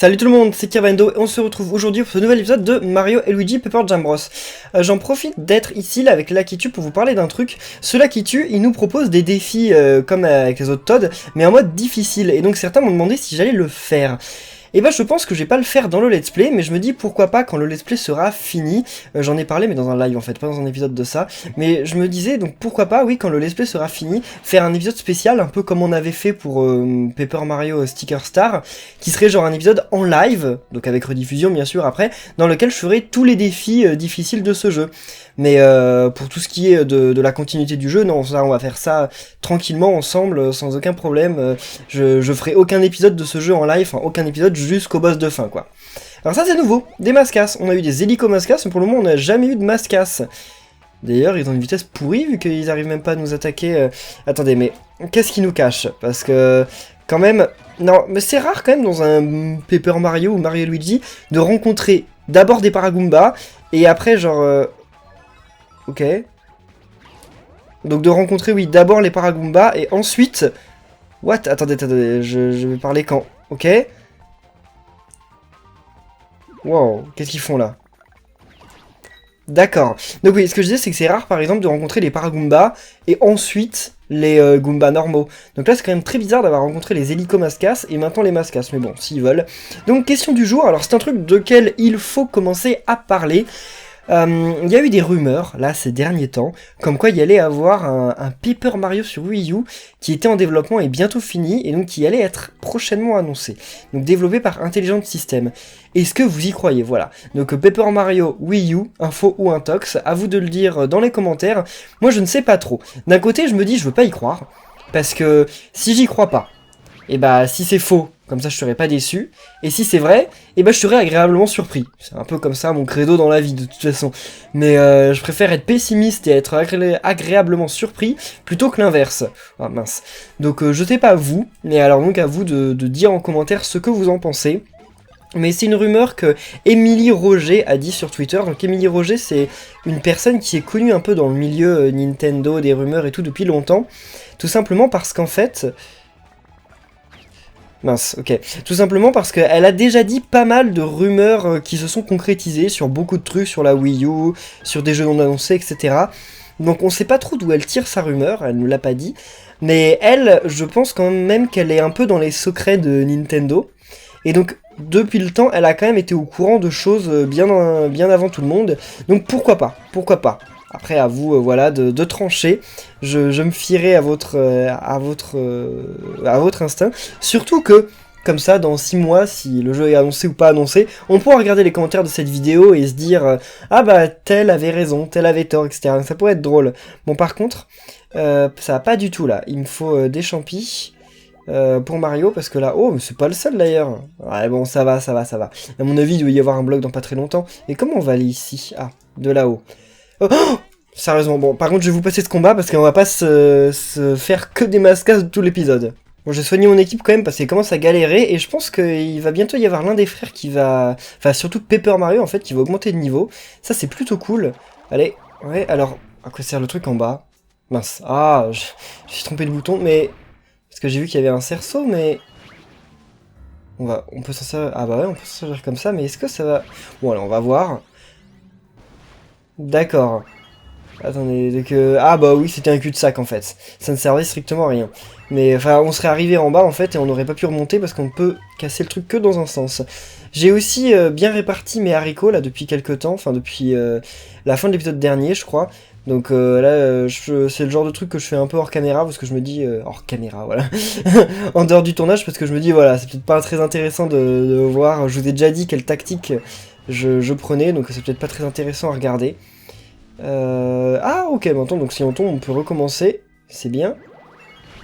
Salut tout le monde, c'est Kirvendo et on se retrouve aujourd'hui pour ce nouvel épisode de Mario et Luigi Paper Jam Bros. J'en profite d'être ici là avec Lakitu pour vous parler d'un truc. Ce Lakitu, il nous propose des défis comme avec les autres Todd, mais en mode difficile. Et donc certains m'ont demandé si j'allais le faire. Et bah je pense que je vais pas le faire dans le let's play, mais je me dis pourquoi pas quand le let's play sera fini. J'en ai parlé mais dans un live en fait, pas dans un épisode de ça. Mais je me disais donc pourquoi pas, oui, quand le let's play sera fini, faire un épisode spécial, un peu comme on avait fait pour Paper Mario Sticker Star, qui serait genre un épisode en live, donc avec rediffusion bien sûr après, dans lequel je ferai tous les défis difficiles de ce jeu. Mais pour tout ce qui est de la continuité du jeu, non, ça on va faire ça tranquillement ensemble, sans aucun problème. Je ferai aucun épisode de ce jeu en live, enfin aucun épisode jusqu'au boss de fin quoi. Alors ça c'est nouveau, des mascasses. On a eu des hélico-mascasses, mais pour le moment on n'a jamais eu de mascasses. D'ailleurs ils ont une vitesse pourrie vu qu'ils arrivent même pas à nous attaquer. Attendez, mais qu'est-ce qui nous cache? Parce que quand même... Non, mais c'est rare quand même dans un Paper Mario ou Mario Luigi de rencontrer d'abord des Paragoombas et après genre... Ok. Donc de rencontrer, oui, d'abord les Paragoombas et ensuite... What? Attendez, je vais parler quand? Ok. Wow, qu'est-ce qu'ils font là? D'accord. Donc oui, ce que je disais, c'est que c'est rare, par exemple, de rencontrer les Paragoombas et ensuite les Goombas normaux. Donc là, c'est quand même très bizarre d'avoir rencontré les Hélico-Mascasses et maintenant les Mascasses, mais bon, s'ils veulent. Donc, question du jour, alors c'est un truc duquel il faut commencer à parler. Il y a eu des rumeurs, là, ces derniers temps, comme quoi il y allait avoir un Paper Mario sur Wii U qui était en développement et bientôt fini, et donc qui allait être prochainement annoncé. Donc développé par Intelligent System. Est-ce que vous y croyez? Voilà. Donc Paper Mario Wii U, info ou intox, à vous de le dire dans les commentaires. Moi, je ne sais pas trop. D'un côté, je me dis, je veux pas y croire, parce que si j'y crois pas, et bah si c'est faux, comme ça je serais pas déçu, et si c'est vrai, et bah je serais agréablement surpris. C'est un peu comme ça mon credo dans la vie de toute façon. Mais je préfère être pessimiste et être agréablement surpris plutôt que l'inverse. Ah mince. Donc je sais pas vous, mais alors donc à vous de dire en commentaire ce que vous en pensez. Mais c'est une rumeur que Émilie Roger a dit sur Twitter. Donc Émilie Roger, c'est une personne qui est connue un peu dans le milieu Nintendo, des rumeurs et tout depuis longtemps. Tout simplement parce qu'en fait... Mince, ok. Tout simplement parce qu'elle a déjà dit pas mal de rumeurs qui se sont concrétisées sur beaucoup de trucs, sur la Wii U, sur des jeux non annoncés, etc. Donc on sait pas trop d'où elle tire sa rumeur, elle nous l'a pas dit. Mais elle, je pense quand même qu'elle est un peu dans les secrets de Nintendo. Et donc, depuis le temps, elle a quand même été au courant de choses bien avant tout le monde. Donc pourquoi pas? Pourquoi pas? Après, à vous, voilà, de trancher. Je me fierai à votre instinct. Surtout que, comme ça, dans 6 mois, si le jeu est annoncé ou pas annoncé, on pourra regarder les commentaires de cette vidéo et se dire ah bah, tel avait raison, tel avait tort, etc. Donc, ça pourrait être drôle. Bon, par contre, ça va pas du tout, là. Il me faut des champis. Pour Mario, parce que là... Oh, mais c'est pas le seul, d'ailleurs. Ouais, bon, ça va. À mon avis, il doit y avoir un bloc dans pas très longtemps. Et comment on va aller ici? Ah, de là-haut. Oh, sérieusement, bon, par contre, je vais vous passer ce combat, parce qu'on va pas se faire que des mascasses de tout l'épisode. Bon, j'ai soigné mon équipe quand même, parce qu'il commence à galérer, et je pense qu'il va bientôt y avoir l'un des frères qui va... Enfin, surtout Paper Mario, en fait, qui va augmenter de niveau. Ça, c'est plutôt cool. Allez, ouais, alors... À quoi sert le truc en bas? Mince. Ah, j'ai trompé le bouton, mais... Parce que j'ai vu qu'il y avait un cerceau, mais... On peut s'en servir... Ah bah ouais, on peut s'en servir comme ça, mais est-ce que ça va... Bon, alors, on va voir. D'accord. Attendez, donc... Ah bah oui, c'était un cul-de-sac, en fait. Ça ne servait strictement à rien. Mais, enfin, on serait arrivé en bas, en fait, et on n'aurait pas pu remonter, parce qu'on ne peut casser le truc que dans un sens. J'ai aussi bien réparti mes haricots, là, depuis quelques temps. Enfin, depuis la fin de l'épisode dernier, je crois. Donc là, c'est le genre de truc que je fais un peu hors caméra, parce que je me dis... hors caméra, voilà. En dehors du tournage, parce que je me dis, voilà, c'est peut-être pas très intéressant de voir... Je vous ai déjà dit quelle tactique je prenais, donc c'est peut-être pas très intéressant à regarder. Ah, ok, maintenant, donc si on tombe, on peut recommencer. C'est bien.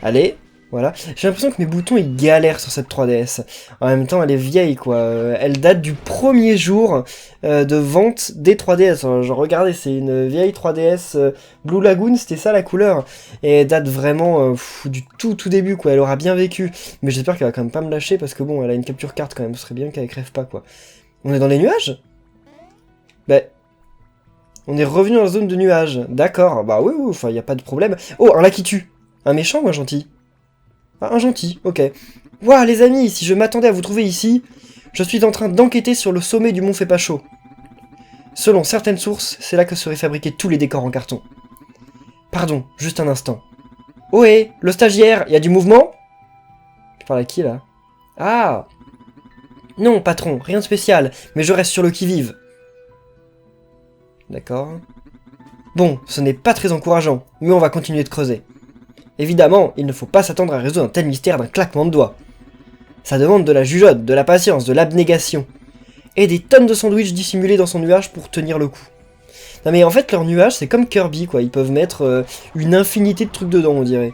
Allez, voilà. J'ai l'impression que mes boutons, ils galèrent sur cette 3DS. En même temps, elle est vieille, quoi. Elle date du premier jour de vente des 3DS. Alors, genre, regardez, c'est une vieille 3DS Blue Lagoon, c'était ça la couleur. Et elle date vraiment du tout début, quoi. Elle aura bien vécu. Mais j'espère qu'elle va quand même pas me lâcher, parce que bon, elle a une capture carte quand même. Ce serait bien qu'elle crève pas, quoi. On est dans les nuages? Bah... On est revenu dans la zone de nuages. D'accord, bah oui, enfin, y a pas de problème. Oh, un Lakitu. Un méchant ou un gentil? Ah, un gentil, ok. Ouah, les amis, si je m'attendais à vous trouver ici... Je suis en train d'enquêter sur le sommet du mont Fait pas chaud. Selon certaines sources, c'est là que seraient fabriqués tous les décors en carton. Pardon, juste un instant. Ohé, le stagiaire, y a du mouvement? Tu parles à qui, là? Ah! Non, patron, rien de spécial, mais je reste sur le qui-vive. D'accord. Bon, ce n'est pas très encourageant, mais on va continuer de creuser. Évidemment, il ne faut pas s'attendre à résoudre un tel mystère d'un claquement de doigts. Ça demande de la jugeote, de la patience, de l'abnégation. Et des tonnes de sandwichs dissimulés dans son nuage pour tenir le coup. Non mais en fait, leur nuage, c'est comme Kirby, quoi. Ils peuvent mettre une infinité de trucs dedans, on dirait.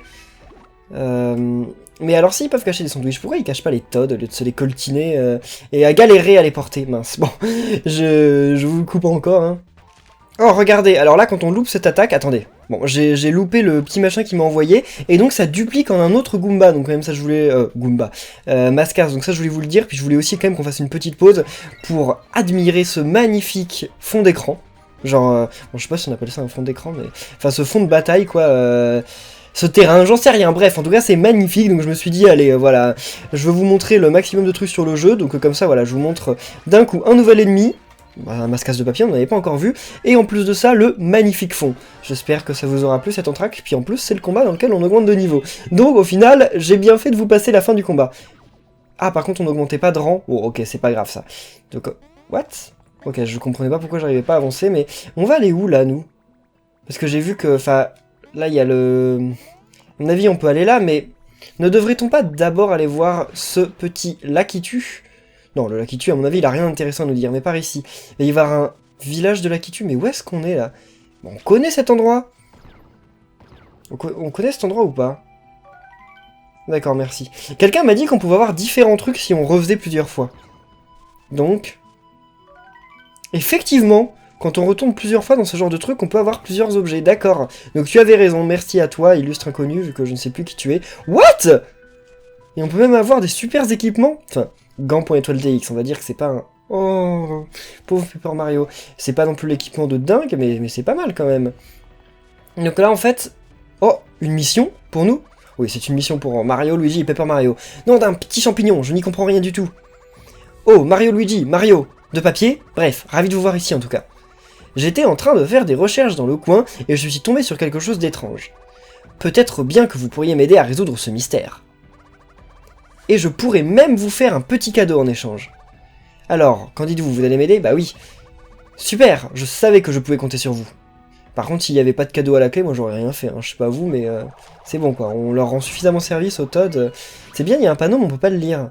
Mais alors, s'ils peuvent cacher des sandwichs, pourquoi ils cachent pas les Todd au lieu de se les coltiner et à galérer à les porter? Mince, bon, je vous le coupe encore, hein. Oh, regardez, alors là, quand on loupe cette attaque, attendez. Bon, j'ai loupé le petit machin qui m'a envoyé, et donc ça duplique en un autre Goomba, donc quand même ça je voulais... Goomba. Mascas, donc ça je voulais vous le dire, puis je voulais aussi quand même qu'on fasse une petite pause pour admirer ce magnifique fond d'écran. Genre, bon, je sais pas si on appelle ça un fond d'écran, mais... Enfin, ce fond de bataille, quoi, ce terrain, j'en sais rien, bref, en tout cas c'est magnifique, donc je me suis dit, allez, voilà, je vais vous montrer le maximum de trucs sur le jeu, donc comme ça, voilà, je vous montre d'un coup un nouvel ennemi, un mascasse de papier, on n'avait pas encore vu, et en plus de ça, le magnifique fond. J'espère que ça vous aura plu cette entraque, puis en plus, c'est le combat dans lequel on augmente de niveau. Donc au final, j'ai bien fait de vous passer la fin du combat. Ah, par contre, on n'augmentait pas de rang. Oh, ok, c'est pas grave ça. Donc, what? Ok, je comprenais pas pourquoi j'arrivais pas à avancer, mais on va aller où, là, nous? Parce que j'ai vu que, enfin, là, il y a le... À mon avis, on peut aller là, mais ne devrait-on pas d'abord aller voir ce petit Lakitu? Non, le Lakitu, à mon avis, il a rien d'intéressant à nous dire, mais par ici. Et il va y avoir un village de Lakitu, mais où est-ce qu'on est, là? Bon, on connaît cet endroit? On connaît cet endroit ou pas? D'accord, merci. Quelqu'un m'a dit qu'on pouvait avoir différents trucs si on refaisait plusieurs fois. Donc... Effectivement, quand on retourne plusieurs fois dans ce genre de truc, on peut avoir plusieurs objets. D'accord. Donc tu avais raison, merci à toi, illustre inconnu, vu que je ne sais plus qui tu es. What? Et on peut même avoir des super équipements. Enfin, gants.étoile DX, on va dire que c'est pas un... Oh, pauvre Paper Mario. C'est pas non plus l'équipement de dingue, mais c'est pas mal quand même. Donc là, en fait... Oh, une mission pour nous? Oui, c'est une mission pour Mario, Luigi et Paper Mario. Non, d'un petit champignon, je n'y comprends rien du tout. Oh, Mario, Luigi, Mario, de papier? Bref, ravi de vous voir ici en tout cas. J'étais en train de faire des recherches dans le coin et je suis tombé sur quelque chose d'étrange. Peut-être bien que vous pourriez m'aider à résoudre ce mystère. Et je pourrais même vous faire un petit cadeau en échange. Alors, qu'en dites-vous, vous allez m'aider? Bah oui. Super, je savais que je pouvais compter sur vous. Par contre, s'il n'y avait pas de cadeau à la clé, moi j'aurais rien fait, hein. Je sais pas vous, mais c'est bon quoi, on leur rend suffisamment service au Todd. C'est bien, il y a un panneau, mais on peut pas le lire.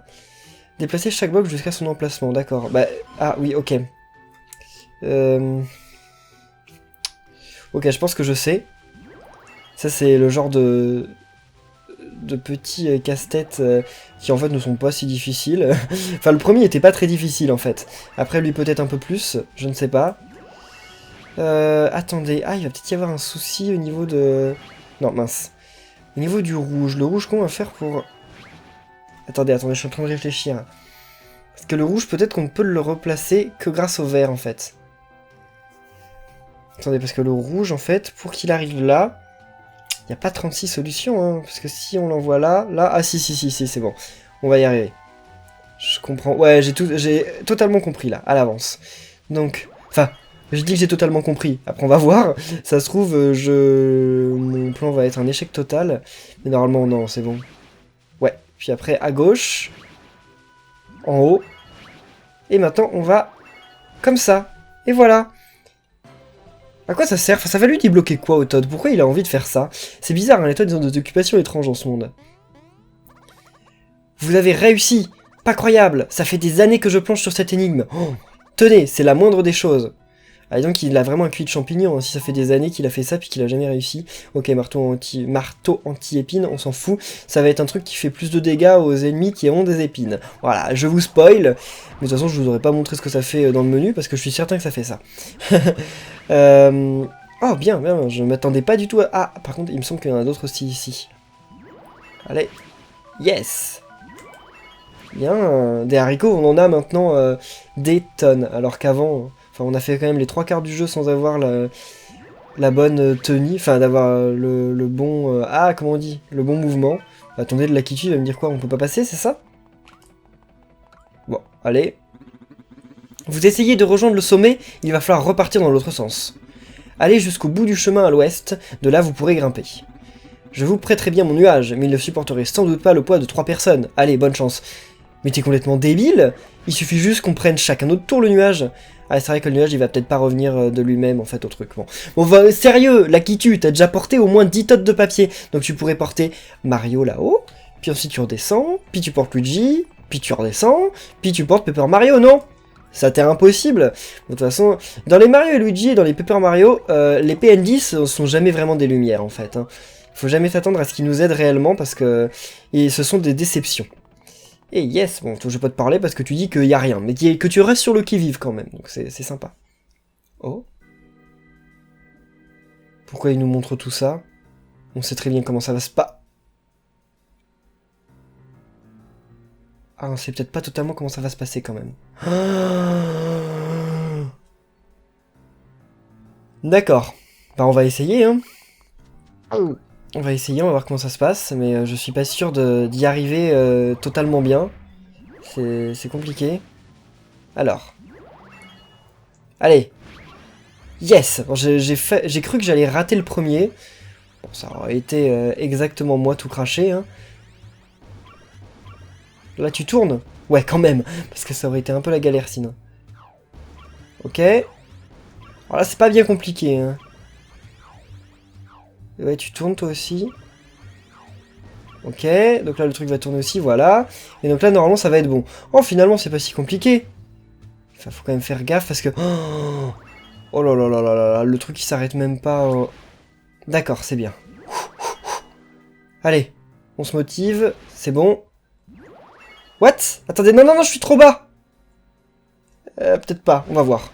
Déplacer chaque bloc jusqu'à son emplacement, d'accord. Bah, ah oui, ok. Ok, je pense que je sais. Ça, c'est le genre de petits casse-têtes qui en fait ne sont pas si difficiles. Enfin, le premier était pas très difficile en fait. Après, lui peut-être un peu plus, je ne sais pas. Attendez, ah, il va peut-être y avoir un souci au niveau de... Non, mince. Au niveau du rouge, le rouge, comment on va faire pour... Attendez, je suis en train de réfléchir. Parce que le rouge, peut-être qu'on ne peut le replacer que grâce au vert, en fait. Attendez, parce que le rouge, en fait, pour qu'il arrive là, il n'y a pas 36 solutions, hein. Parce que si on l'envoie là, ah si, c'est bon. On va y arriver. Je comprends. Ouais, j'ai totalement compris, là, à l'avance. Donc, enfin... Je dis que j'ai totalement compris. Après, on va voir. Ça se trouve, mon plan va être un échec total. Mais normalement, non, c'est bon. Ouais. Puis après, à gauche. En haut. Et maintenant, on va comme ça. Et voilà. À quoi ça sert? Enfin, ça va lui débloquer quoi au Todd? Pourquoi il a envie de faire ça? C'est bizarre, hein, les Todd, ils ont des occupations étranges dans ce monde. Vous avez réussi! Pas croyable! Ça fait des années que je planche sur cette énigme. Oh, tenez, c'est la moindre des choses. Ah, donc il a vraiment un QI de champignon, hein, si ça fait des années qu'il a fait ça puis qu'il a jamais réussi. Ok, marteau anti-épine, on s'en fout. Ça va être un truc qui fait plus de dégâts aux ennemis qui ont des épines. Voilà, je vous spoil. Mais de toute façon, je vous aurais pas montré ce que ça fait dans le menu parce que je suis certain que ça fait ça. Oh, bien, je m'attendais pas du tout à... Ah, par contre, il me semble qu'il y en a d'autres aussi ici. Allez. Yes. Bien, des haricots, on en a maintenant des tonnes, alors qu'avant... Enfin, on a fait quand même les 3/4 du jeu sans avoir la bonne tenue, enfin d'avoir le bon... ah, comment on dit? Le bon mouvement. Attendez, le Lakitu va me dire quoi? On peut pas passer, c'est ça? Bon, allez. Vous essayez de rejoindre le sommet, il va falloir repartir dans l'autre sens. Allez jusqu'au bout du chemin à l'ouest, de là vous pourrez grimper. Je vous prêterai bien mon nuage, mais il ne supporterait sans doute pas le poids de 3 personnes. Allez, bonne chance. Mais t'es complètement débile? Il suffit juste qu'on prenne chacun notre tour le nuage. Ah, c'est vrai que le nuage, il va peut-être pas revenir de lui-même, en fait, au truc. Bon, sérieux, Lakitu, t'as déjà porté au moins 10 tonnes de papier. Donc tu pourrais porter Mario là-haut, puis ensuite tu redescends, puis tu portes Luigi, puis tu redescends, puis tu portes Paper Mario, non? Ça t'est impossible. De toute façon, dans les Mario et Luigi et dans les Paper Mario, les PN10 sont jamais vraiment des lumières, en fait. Hein. Faut jamais s'attendre à ce qu'ils nous aident réellement, parce que ce sont des déceptions. Et yes, bon, je vais pas te parler parce que tu dis qu'il y a rien, mais que tu restes sur le qui-vive quand même, donc c'est sympa. Oh. Pourquoi il nous montre tout ça? On sait très bien comment ça va se passer. Ah, on sait peut-être pas totalement comment ça va se passer quand même. D'accord. Bah on va essayer, hein. On va essayer, on va voir comment ça se passe, mais je suis pas sûr d'y arriver totalement bien. C'est compliqué. Alors. Allez. Yes. J'ai cru que j'allais rater le premier. Bon, ça aurait été exactement moi tout craché, hein. Là, tu tournes? Ouais, quand même, parce que ça aurait été un peu la galère, sinon. Ok. Alors là, c'est pas bien compliqué, hein. Ouais, tu tournes, toi aussi. Ok, donc là, le truc va tourner aussi, voilà. Et donc là, normalement, ça va être bon. Oh, finalement, c'est pas si compliqué. Enfin, faut quand même faire gaffe, parce que... Oh là là là là là, le truc, il s'arrête même pas... D'accord, c'est bien. Allez, on se motive, c'est bon. What? Attendez, non, non, non, je suis trop bas. Peut-être pas, on va voir.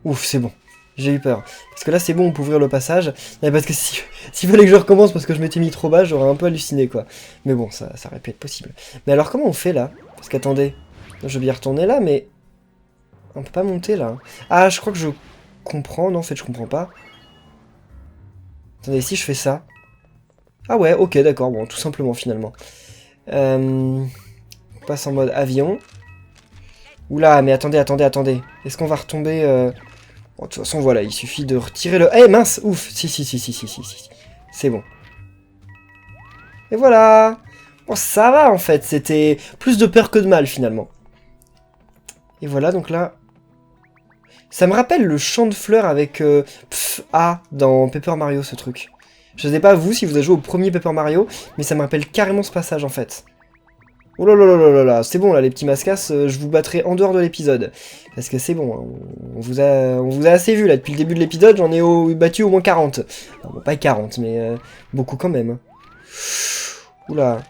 Ouf, c'est bon. J'ai eu peur. Parce que là, c'est bon, on peut ouvrir le passage. Mais parce que s'il fallait que je recommence parce que je m'étais mis trop bas, j'aurais un peu halluciné, quoi. Mais bon, ça aurait pu être possible. Mais alors, comment on fait, là? Parce qu'attendez, je veux bien retourner là, mais... On peut pas monter, là. Ah, je crois que je comprends. Non, en fait, je comprends pas. Attendez, si je fais ça... Ah ouais, ok, d'accord, bon, tout simplement, finalement. On passe en mode avion. Oula, mais attendez. Est-ce qu'on va retomber... Bon, de toute façon, voilà, il suffit de retirer le... Eh, mince! Ouf! Si. C'est bon. Et voilà! Bon, ça va, en fait. C'était plus de peur que de mal, finalement. Et voilà, donc là... Ça me rappelle le champ de fleurs avec A dans Paper Mario, ce truc. Je sais pas, vous, si vous avez joué au premier Paper Mario, mais ça me rappelle carrément ce passage, en fait. Oh là là là là là là, c'est bon là les petits mascasses, je vous battrai en dehors de l'épisode. Parce que c'est bon, hein, on vous a assez vu là, depuis le début de l'épisode, j'en ai battu au moins 40. Non, bon, pas 40, mais beaucoup quand même. Oula.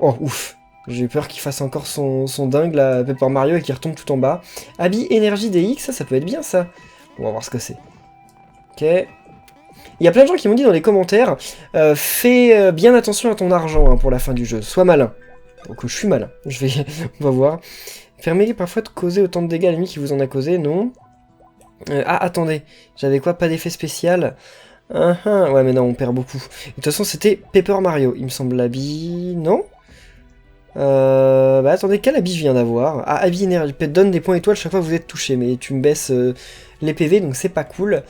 Oh, ouf. J'ai peur qu'il fasse encore son dingue là, Paper Mario, et qu'il retombe tout en bas. Habit énergie DX, ça peut être bien ça. On va voir ce que c'est. Ok. Il y a plein de gens qui m'ont dit dans les commentaires, fais bien attention à ton argent hein, pour la fin du jeu, sois malin. Donc je suis malin, on va voir. Permet parfois de causer autant de dégâts à l'ennemi qui vous en a causé, non. Ah, attendez, j'avais quoi, pas d'effet spécial. Ouais, mais non, on perd beaucoup. De toute façon, c'était Paper Mario, il me semble, l'habit... Non. Bah attendez, quel habit je viens d'avoir? Ah, habit énergie, donne des points étoiles chaque fois que vous êtes touché, mais tu me baisses les PV, donc c'est pas cool.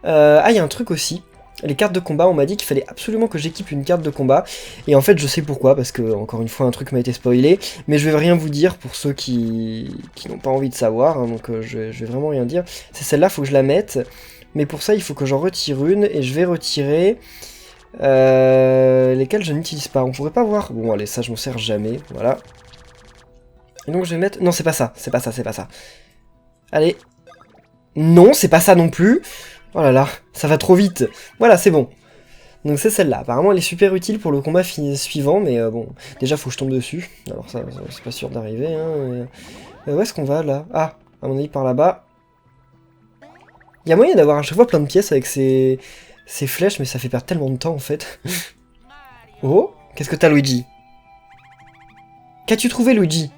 Ah, il y a un truc aussi. Les cartes de combat, on m'a dit qu'il fallait absolument que j'équipe une carte de combat. Et en fait, je sais pourquoi, parce que, encore une fois, un truc m'a été spoilé. Mais je vais rien vous dire pour ceux qui n'ont pas envie de savoir, hein, donc je vais vraiment rien dire. C'est celle-là, faut que je la mette. Mais pour ça, il faut que j'en retire une, et je vais retirer... lesquelles je n'utilise pas. On pourrait pas voir... Bon, allez, ça, je m'en sers jamais, voilà. Et donc, je vais mettre... Non, c'est pas ça, c'est pas ça. Allez. Non, c'est pas ça non plus. Oh là là, ça va trop vite. Voilà, c'est bon. Donc c'est celle-là. Apparemment, elle est super utile pour le combat suivant, mais bon, déjà, faut que je tombe dessus. Alors ça c'est pas sûr d'arriver. Hein. Où est-ce qu'on va, là? Ah, à mon avis, par là-bas. Il y a moyen d'avoir à chaque fois plein de pièces avec ces flèches, mais ça fait perdre tellement de temps, en fait. Oh, qu'est-ce que t'as, Luigi? Qu'as-tu trouvé, Luigi?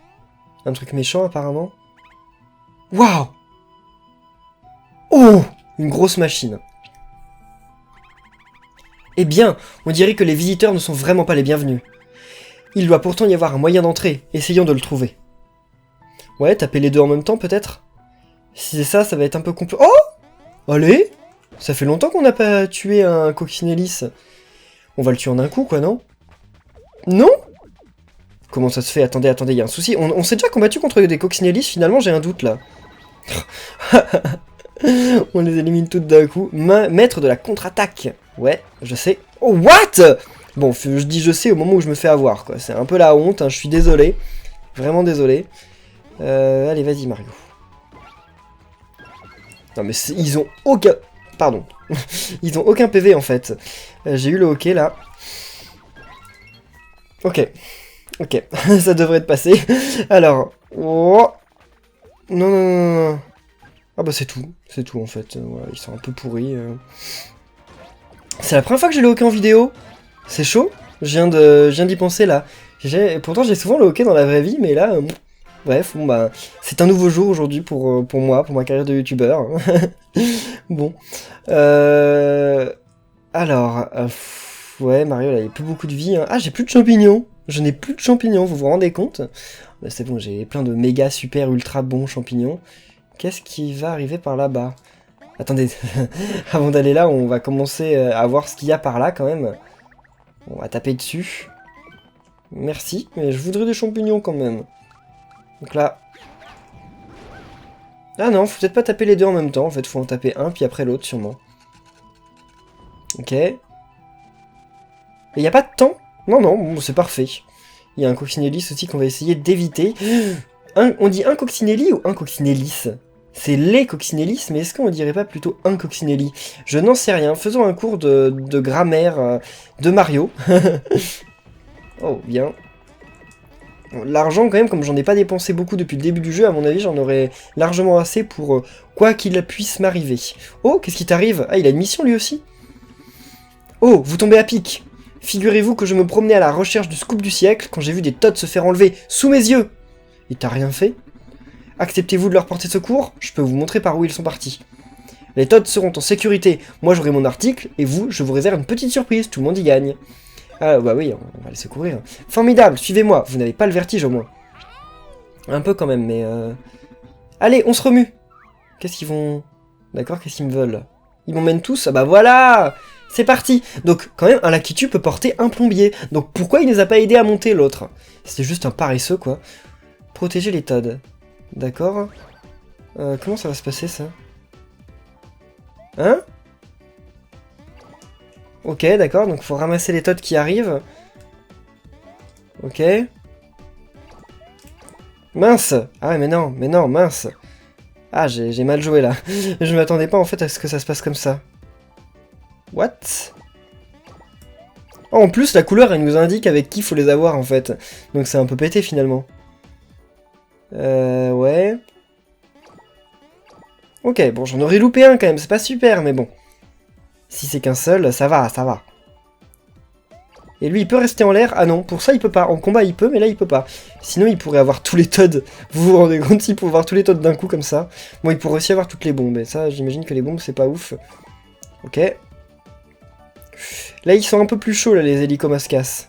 Un truc méchant, apparemment. Waouh! Oh! Une grosse machine. Eh bien, on dirait que les visiteurs ne sont vraiment pas les bienvenus. Il doit pourtant y avoir un moyen d'entrer, essayons de le trouver. Ouais, taper les deux en même temps, peut-être. Si c'est ça, ça va être un peu compliqué. Oh! Allez! Ça fait longtemps qu'on n'a pas tué un coccinellis. On va le tuer en un coup, quoi, non? Non? Comment ça se fait? Attendez, attendez, il y a un souci. On s'est déjà combattu contre des coccinellis, finalement, j'ai un doute, là. On les élimine toutes d'un coup. Maître de la contre-attaque. Ouais, je sais. Oh, what? Bon, je dis je sais au moment où je me fais avoir, quoi. C'est un peu la honte, hein, je suis désolé. Vraiment désolé. Allez, vas-y, Mario. Non, mais ils ont aucun... Pardon. Ils ont aucun PV, en fait. J'ai eu le hockey, là. Ok. Ok. Ça devrait être passé. Alors... Oh. Non, non, non, non. Ah bah c'est tout. C'est tout, en fait. Voilà, ils sont un peu pourris. C'est la première fois que j'ai le hockey en vidéo. C'est chaud. Je viens d'y penser, là. Pourtant, j'ai souvent le hockey dans la vraie vie, mais là... Bref, bon bah, c'est un nouveau jour aujourd'hui pour moi, pour ma carrière de youtubeur. Bon. Alors, ouais, Mario, là, il n'y a plus beaucoup de vie. Hein. Ah, j'ai plus de champignons. Je n'ai plus de champignons, vous vous rendez compte? Bah, c'est bon, j'ai plein de méga, super, ultra bons champignons. Qu'est-ce qui va arriver par là-bas? Attendez, avant d'aller là, on va commencer à voir ce qu'il y a par là, quand même. On va taper dessus. Merci, mais je voudrais des champignons, quand même. Donc là... Ah non, faut peut-être pas taper les deux en même temps, en fait, faut en taper un, puis après l'autre, sûrement. Ok. Et y a pas de temps? Non, non, bon, c'est parfait. Il y a un coccinellis aussi qu'on va essayer d'éviter. On dit un coccinelli ou un coccinellis? C'est les coccinellis, mais est-ce qu'on dirait pas plutôt un coccinelli? Je n'en sais rien, faisons un cours de grammaire de Mario. Oh, bien. L'argent, quand même, comme j'en ai pas dépensé beaucoup depuis le début du jeu, à mon avis, j'en aurais largement assez pour quoi qu'il puisse m'arriver. Oh, qu'est-ce qui t'arrive? Ah, il a une mission, lui aussi? Oh, vous tombez à pic. Figurez-vous que je me promenais à la recherche du scoop du siècle quand j'ai vu des Toads se faire enlever sous mes yeux. Et t'as rien fait? Acceptez-vous de leur porter secours? Je peux vous montrer par où ils sont partis. Les Toads seront en sécurité. Moi, j'aurai mon article, et vous, je vous réserve une petite surprise, tout le monde y gagne. Ah bah oui, on va les secourir. Formidable, suivez-moi, vous n'avez pas le vertige au moins. Un peu quand même, mais... Allez, on se remue. Qu'est-ce qu'ils vont... D'accord, qu'est-ce qu'ils me veulent? Ils m'emmènent tous? Ah bah voilà! C'est parti! Donc, quand même, un Lakitu peut porter un plombier. Donc, pourquoi il ne les a pas aidés à monter, l'autre? C'était juste un paresseux, quoi. Protéger les Toads. D'accord. Comment ça va se passer, ça? Hein? Ok, d'accord, donc faut ramasser les Toads qui arrivent. Ok. Mince! Ah ouais, mais non, mince! Ah, j'ai mal joué, là. Je m'attendais pas, en fait, à ce que ça se passe comme ça. What? Oh, en plus, la couleur, elle nous indique avec qui faut les avoir, en fait. Donc c'est un peu pété, finalement. Ouais. Ok, bon, j'en aurais loupé un, quand même, c'est pas super, mais bon. Si c'est qu'un seul, ça va, ça va. Et lui, il peut rester en l'air. Ah non, pour ça, il peut pas. En combat, il peut, mais là, il peut pas. Sinon, il pourrait avoir tous les Toads. Vous vous rendez compte, il pourrait avoir tous les Toads d'un coup, comme ça. Bon, il pourrait aussi avoir toutes les bombes. Et ça, j'imagine que les bombes, c'est pas ouf. Ok. Là, ils sont un peu plus chauds, là, les hélicomascas.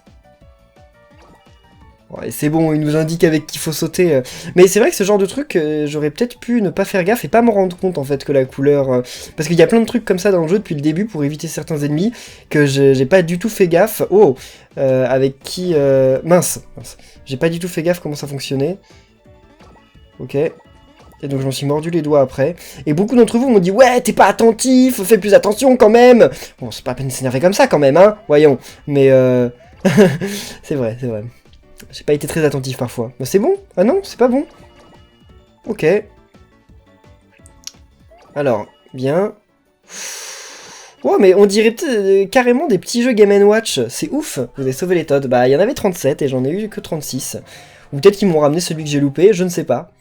Ouais, c'est bon, il nous indique avec qui faut sauter. Mais c'est vrai que ce genre de truc, j'aurais peut-être pu ne pas faire gaffe et pas me rendre compte en fait que la couleur... Parce qu'il y a plein de trucs comme ça dans le jeu depuis le début pour éviter certains ennemis que j'ai pas du tout fait gaffe. Oh, avec qui... Mince. J'ai pas du tout fait gaffe comment ça fonctionnait. Ok. Et donc je m'en suis mordu les doigts après. Et beaucoup d'entre vous m'ont dit « Ouais, t'es pas attentif, fais plus attention quand même !» Bon, c'est pas à peine de s'énerver comme ça quand même, hein, voyons. Mais c'est vrai, c'est vrai. J'ai pas été très attentif parfois. Mais c'est bon? Ah non, c'est pas bon. Ok. Alors, bien. Oh, mais on dirait carrément des petits jeux Game & Watch. C'est ouf. Vous avez sauvé les Toads. Bah, il y en avait 37 et j'en ai eu que 36. Ou peut-être qu'ils m'ont ramené celui que j'ai loupé, je ne sais pas.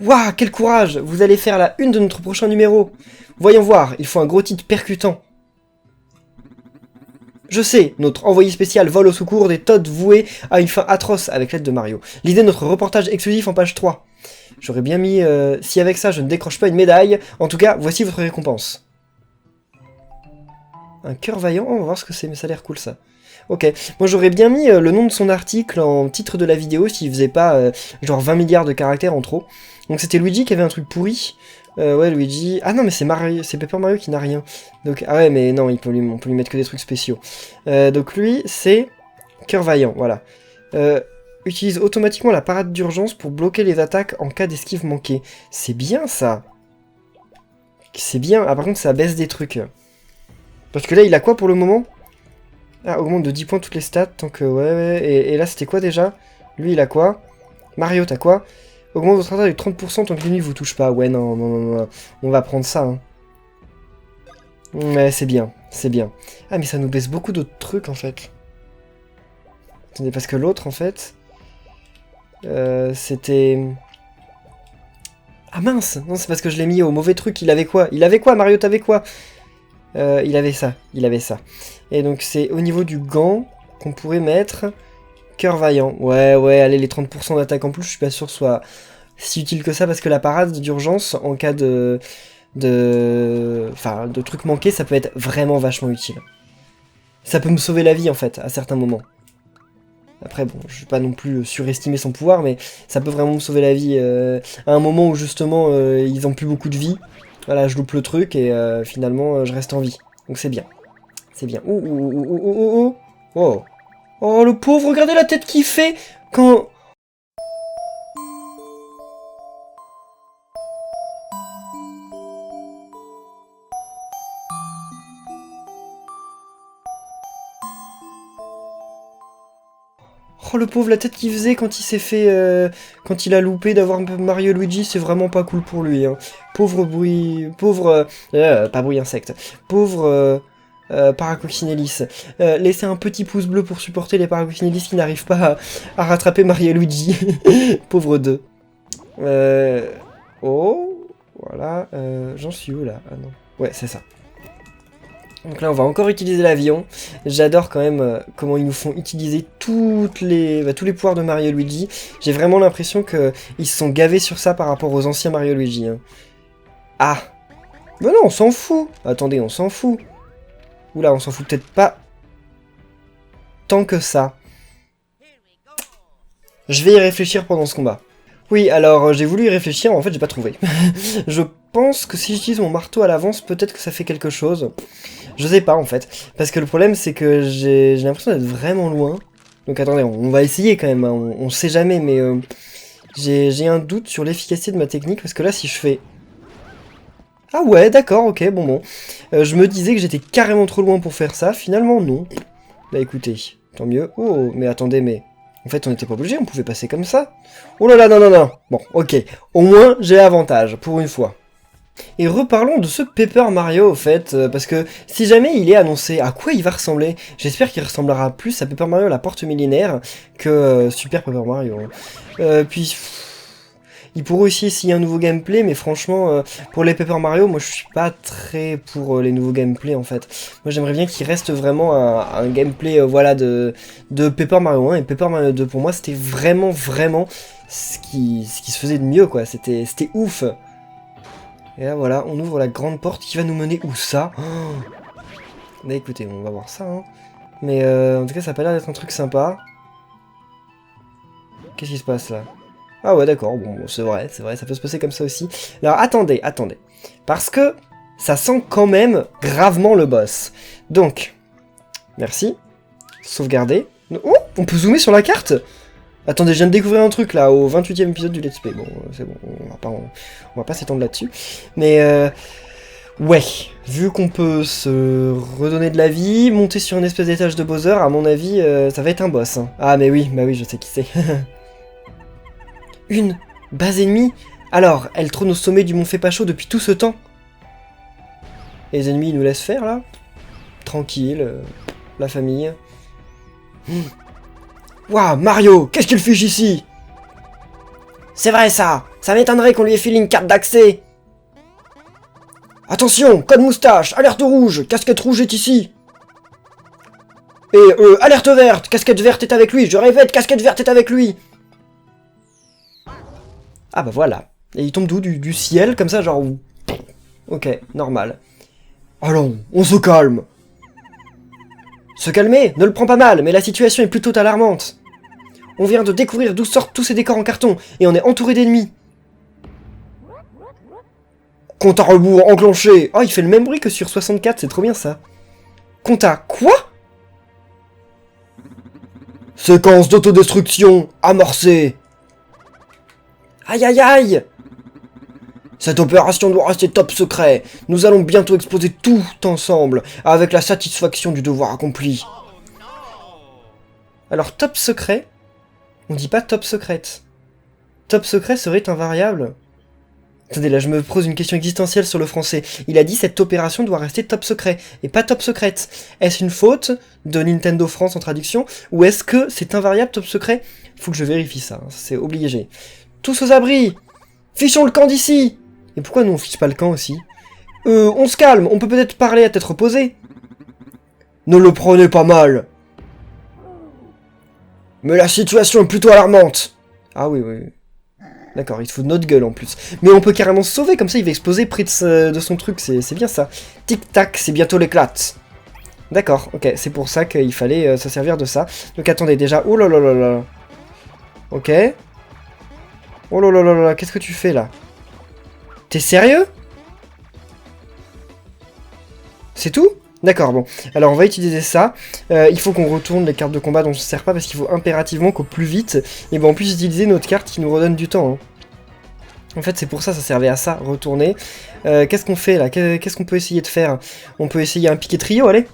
Waouh, quel courage! Vous allez faire la une de notre prochain numéro. Voyons voir, il faut un gros titre percutant. Je sais, notre envoyé spécial vole au secours des Toads voués à une fin atroce avec l'aide de Mario. L'idée de notre reportage exclusif en page 3. J'aurais bien mis... si avec ça je ne décroche pas une médaille, en tout cas, voici votre récompense. Un cœur vaillant, on va voir ce que c'est, mais ça a l'air cool ça. Ok, moi j'aurais bien mis le nom de son article en titre de la vidéo s'il faisait pas genre 20 milliards de caractères en trop. Donc c'était Luigi qui avait un truc pourri. Ouais, Luigi... Ah non, mais c'est Mario, c'est Paper Mario qui n'a rien. Donc, ah ouais, mais non, on peut lui mettre que des trucs spéciaux. Donc lui, c'est cœur vaillant, voilà. Utilise automatiquement la parade d'urgence pour bloquer les attaques en cas d'esquive manquée. C'est bien ça. C'est bien. Ah par contre, ça baisse des trucs. Parce que là, il a quoi pour le moment? Ah, augmente de 10 points toutes les stats, donc ouais. Et là, c'était quoi déjà? Lui, il a quoi? Mario, t'as quoi? Augmente votre attaque de 30% tant que l'ennemi vous touche pas. Ouais, non. On va prendre ça, hein. Ouais, c'est bien, c'est bien. Ah, mais ça nous baisse beaucoup d'autres trucs, en fait. Attendez, parce que l'autre, en fait... c'était... Ah mince! Non, c'est parce que je l'ai mis au mauvais truc. Il avait quoi? Il avait quoi, Mario? T'avais quoi? Il avait ça. Et donc c'est au niveau du gant qu'on pourrait mettre cœur vaillant. Ouais, allez, les 30% d'attaque en plus, je suis pas sûr que ce soit si utile que ça, parce que la parade d'urgence, en cas de trucs manqués, ça peut être vraiment vachement utile. Ça peut me sauver la vie, en fait, à certains moments. Après, bon, je vais pas non plus surestimer son pouvoir, mais ça peut vraiment me sauver la vie à un moment où, justement, ils ont plus beaucoup de vie. Voilà, je loupe le truc et finalement, je reste en vie. Donc c'est bien. C'est bien. Oh, le pauvre, regardez la tête qu'il fait quand... Oh, le pauvre, la tête qu'il faisait quand il s'est fait... quand il a loupé d'avoir Mario et Luigi, c'est vraiment pas cool pour lui, hein. Pauvre bruit... Pauvre... pas bruit insecte. Pauvre... Paracoccinellis. Laissez un petit pouce bleu pour supporter les Paracoccinellis qui n'arrivent pas à rattraper Mario et Luigi. Pauvre deux. Oh, voilà. J'en suis où là? Ah non. Ouais, c'est ça. Donc là, on va encore utiliser l'avion. J'adore quand même comment ils nous font utiliser tous les pouvoirs de Mario et Luigi. J'ai vraiment l'impression qu'ils se sont gavés sur ça par rapport aux anciens Mario et Luigi. Hein. Ah! Mais non, on s'en fout! Attendez, on s'en fout. Oula, on s'en fout peut-être pas tant que ça. Je vais y réfléchir pendant ce combat. Oui, alors j'ai voulu y réfléchir, mais en fait j'ai pas trouvé. Je pense que si j'utilise mon marteau à l'avance, peut-être que ça fait quelque chose. Je sais pas en fait. Parce que le problème c'est que j'ai l'impression d'être vraiment loin. Donc attendez, on va essayer quand même, hein. On sait jamais, mais j'ai un doute sur l'efficacité de ma technique. Parce que là si je fais... Ah ouais, d'accord, ok, bon. Je me disais que j'étais carrément trop loin pour faire ça, finalement non. Bah écoutez, tant mieux. Oh, mais attendez, mais... En fait, on n'était pas obligé, on pouvait passer comme ça. Oh là là, non. Bon, ok. Au moins, j'ai l'avantage, pour une fois. Et reparlons de ce Paper Mario, au fait, parce que si jamais il est annoncé, à quoi il va ressembler? J'espère qu'il ressemblera plus à Paper Mario la porte millénaire que Super Paper Mario. Puis... Il pourrait aussi essayer un nouveau gameplay, mais franchement, pour les Paper Mario, moi je suis pas très pour les nouveaux gameplays en fait. Moi j'aimerais bien qu'il reste vraiment un gameplay voilà, de Paper Mario 1 et Paper Mario 2. Pour moi c'était vraiment ce qui se faisait de mieux quoi, c'était ouf. Et là voilà, on ouvre la grande porte qui va nous mener où ça? Bah écoutez, on va voir ça. Hein. Mais en tout cas ça a pas l'air d'être un truc sympa. Qu'est-ce qui se passe là? Ah ouais d'accord, bon c'est vrai, ça peut se passer comme ça aussi. Alors attendez. Parce que ça sent quand même gravement le boss. Donc, merci. Sauvegarder. Oh, on peut zoomer sur la carte? Attendez, je viens de découvrir un truc là, au 28e épisode du Let's Play. Bon, c'est bon, on va pas s'étendre là-dessus. Mais ouais, vu qu'on peut se redonner de la vie, monter sur une espèce d'étage de Bowser, à mon avis, ça va être un boss. Hein. Ah mais oui, bah oui, je sais qui c'est. Une base ennemie? Alors, elle trône au sommet du mont Fepacho depuis tout ce temps. Et les ennemis ils nous laissent faire là? Tranquille, la famille. Waouh, Mario, qu'est-ce qu'il fiche ici? C'est vrai ça! Ça m'étonnerait qu'on lui ait filé une carte d'accès! Attention, code moustache, alerte rouge, casquette rouge est ici! Et alerte verte, casquette verte est avec lui, je répète, casquette verte est avec lui! Ah bah voilà. Et il tombe d'où? Du ciel, comme ça, genre... Ok, normal. Allons, on se calme. Se calmer, ne le prends pas mal, mais la situation est plutôt alarmante. On vient de découvrir d'où sortent tous ces décors en carton, et on est entouré d'ennemis. Compte à rebours enclenché. Oh, il fait le même bruit que sur 64, c'est trop bien ça. Compte à quoi? Séquence d'autodestruction amorcée. Aïe aïe aïe. Cette opération doit rester top secret. Nous allons bientôt exploser tout ensemble, avec la satisfaction du devoir accompli. Alors top secret, on dit pas top secrète. Top secret serait un variable. Attendez, là je me pose une question existentielle sur le français. Il a dit cette opération doit rester top secret, et pas top secrète. Est-ce une faute de Nintendo France en traduction, ou est-ce que c'est un variable top secret? Faut que je vérifie ça, hein, c'est obligé. Tous aux abris. Fichons le camp d'ici. Et pourquoi nous on fiche pas le camp aussi? On se calme, on peut peut-être parler à tête reposée. Ne le prenez pas mal. Mais la situation est plutôt alarmante. Ah oui, oui. D'accord, il te faut de notre gueule en plus. Mais on peut carrément se sauver, comme ça il va exploser près de son truc, c'est bien ça. Tic-tac, c'est bientôt l'éclate. D'accord, ok, c'est pour ça qu'il fallait se servir de ça. Donc attendez, déjà, oh là là là là. Ok. Oh là là là là, qu'est-ce que tu fais là? T'es sérieux? C'est tout? D'accord, bon. Alors on va utiliser ça. Il faut qu'on retourne les cartes de combat dont on ne se sert pas parce qu'il faut impérativement qu'au plus vite, et ben on puisse utiliser notre carte qui nous redonne du temps. Hein. En fait c'est pour ça, ça servait à ça, retourner. Qu'est-ce qu'on fait là? Qu'est-ce qu'on peut essayer de faire? On peut essayer un piqué trio, allez.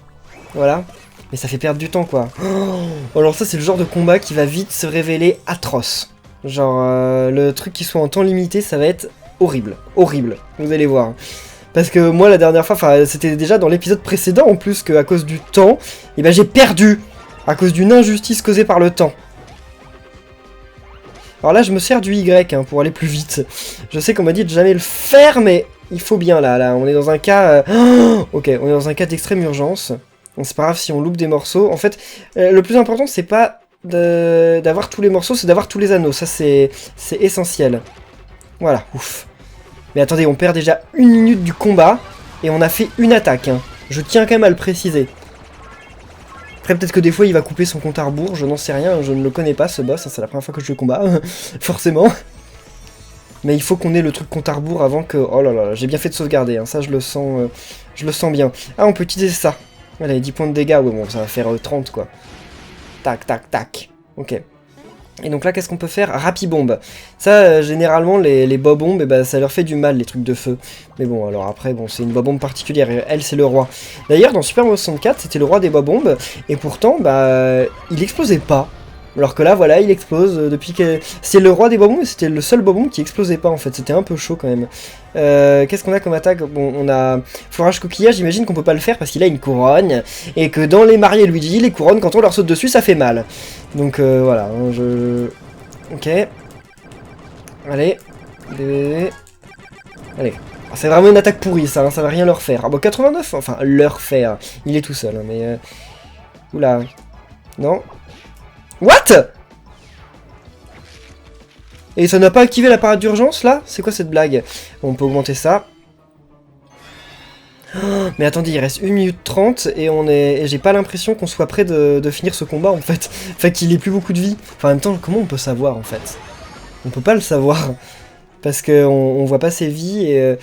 Voilà. Mais ça fait perdre du temps quoi. Oh, alors ça c'est le genre de combat qui va vite se révéler atroce. Genre le truc qui soit en temps limité, ça va être horrible. Horrible. Vous allez voir. Parce que moi, la dernière fois, enfin, c'était déjà dans l'épisode précédent, en plus, qu'à cause du temps, et ben j'ai perdu, à cause d'une injustice causée par le temps. Alors là, je me sers du Y, hein, pour aller plus vite. Je sais qu'on m'a dit de jamais le faire, mais il faut bien, là, on est dans un cas... ok, on est dans un cas d'extrême urgence. Donc c'est pas grave si on loupe des morceaux. En fait, le plus important, c'est pas d'avoir tous les morceaux, c'est d'avoir tous les anneaux. Ça, c'est essentiel. Voilà, ouf. Mais attendez, on perd déjà 1 minute du combat, et on a fait une attaque, hein. Je tiens quand même à le préciser. Après, peut-être que des fois, il va couper son compte à rebours, je n'en sais rien, je ne le connais pas, ce boss, hein, c'est la première fois que je le combats, forcément. Mais il faut qu'on ait le truc compte à rebours avant que... Oh là là, j'ai bien fait de sauvegarder, hein, ça je le sens bien. Ah, on peut utiliser ça. Allez, 10 points de dégâts, ouais, bon, ça va faire 30, quoi. Tac, tac, tac. Ok. Et donc là, qu'est-ce qu'on peut faire? Rapibombe. Ça, généralement, les bob-bombes, bah, ça leur fait du mal, les trucs de feu. Mais bon, alors après, bon, c'est une bob-bombe particulière. Elle, c'est le roi. D'ailleurs, dans Super Mario 64, c'était le roi des bob-bombes. Et pourtant, bah, il explosait pas. Alors que là, voilà, il explose depuis que... C'est le roi des bob-bombes, c'était le seul bob-bombe qui explosait pas, en fait. C'était un peu chaud, quand même. Qu'est-ce qu'on a comme attaque? Bon, on a... Forage coquillage, j'imagine qu'on peut pas le faire parce qu'il a une couronne. Et que dans les Mario et Luigi, les couronnes, quand on leur saute dessus, ça fait mal. Donc, voilà, hein, Ok. Allez. Allez. C'est vraiment une attaque pourrie, ça, hein, ça va rien leur faire. Ah bon, 89, enfin, leur faire. Il est tout seul, hein, mais... Oula. Non. What? Et ça n'a pas activé la parade d'urgence, là? C'est quoi cette blague? Bon, on peut augmenter ça. Oh, mais attendez, il reste 1 minute 30 et on est... Et j'ai pas l'impression qu'on soit près de finir ce combat, en fait. Enfin, qu'il ait plus beaucoup de vie. Enfin, en même temps, comment on peut savoir, en fait? On peut pas le savoir. Parce qu'on voit pas ses vies et...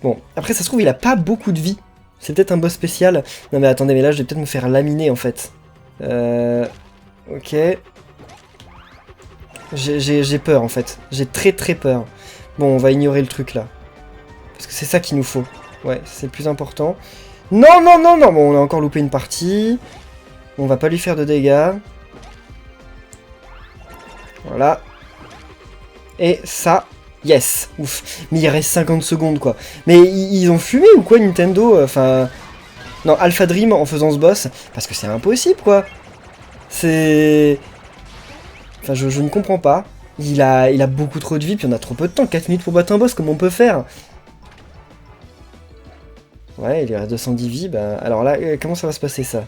Bon, après, ça se trouve, il a pas beaucoup de vie. C'est peut-être un boss spécial. Non, mais attendez, mais là, je vais peut-être me faire laminer, en fait. Ok. J'ai peur en fait. J'ai très très peur. Bon, on va ignorer le truc là. Parce que c'est ça qu'il nous faut. Ouais, c'est le plus important. Non, non, non, non. Bon, on a encore loupé une partie. On va pas lui faire de dégâts. Voilà. Et ça, yes. Ouf. Mais il reste 50 secondes quoi. Mais ils ont fumé ou quoi Nintendo? Enfin... Non, Alpha Dream en faisant ce boss. Parce que c'est impossible quoi. C'est... Enfin, je ne comprends pas. Il a beaucoup trop de vie, puis on a trop peu de temps. 4 minutes pour battre un boss, comment on peut faire? Ouais, il lui reste 210 vies. Bah, alors là, comment ça va se passer, ça?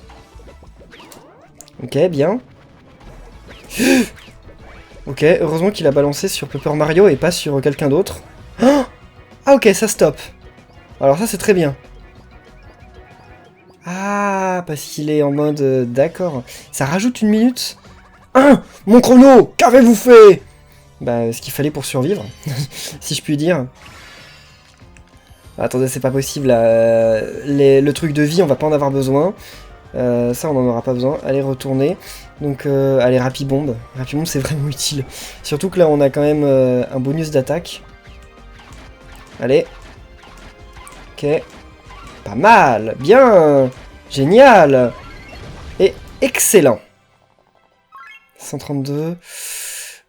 Ok, bien. Ok, heureusement qu'il a balancé sur Paper Mario et pas sur quelqu'un d'autre. Ah, ok, ça stoppe. Alors ça, c'est très bien. Ah, parce qu'il est en mode... D'accord. Ça rajoute une minute. Mon chrono, qu'avez-vous fait? Bah, ce qu'il fallait pour survivre, si je puis dire. Attendez, c'est pas possible, là. Le truc de vie, on va pas en avoir besoin. Ça, on en aura pas besoin. Allez, retourner. Donc, allez, Rapibombe. Rapibombe, c'est vraiment utile. Surtout que là, on a quand même un bonus d'attaque. Allez. Ok. Pas mal. Bien. Génial. Et excellent. 132.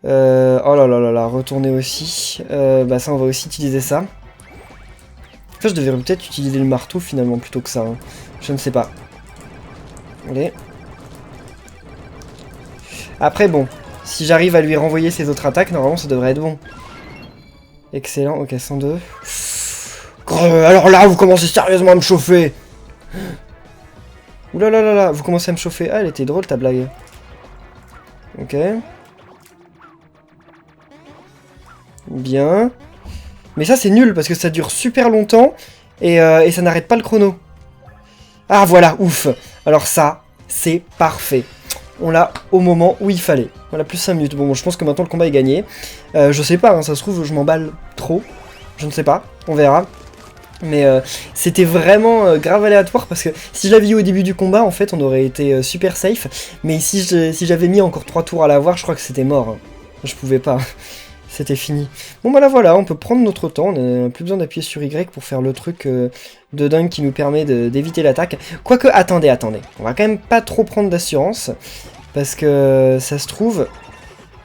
Oh là là là là, retourner aussi. Bah ça, on va aussi utiliser ça. En fait, je devrais peut-être utiliser le marteau finalement plutôt que ça. Hein. Je ne sais pas. Allez. Après, bon. Si j'arrive à lui renvoyer ses autres attaques, normalement, ça devrait être bon. Excellent. Ok, 102. Alors là, vous commencez sérieusement à me chauffer. Ouh là là là là, vous commencez à me chauffer. Ah, elle était drôle ta blague. Ok. Bien. Mais ça, c'est nul, parce que ça dure super longtemps, et ça n'arrête pas le chrono. Ah, voilà, ouf. Alors ça, c'est parfait. On l'a au moment où il fallait. Voilà, plus 5 minutes. Bon, je pense que maintenant, le combat est gagné. Je sais pas, hein, ça se trouve, je m'emballe trop. Je ne sais pas, on verra. Mais c'était vraiment grave aléatoire, parce que si je l'avais eu au début du combat, en fait, on aurait été super safe. Mais si j'avais mis encore 3 tours à l'avoir, je crois que c'était mort. Hein. Je pouvais pas. C'était fini. Bon bah là voilà, on peut prendre notre temps, on n'a plus besoin d'appuyer sur Y pour faire le truc de dingue qui nous permet d'éviter l'attaque. Quoique, attendez, on va quand même pas trop prendre d'assurance, parce que ça se trouve,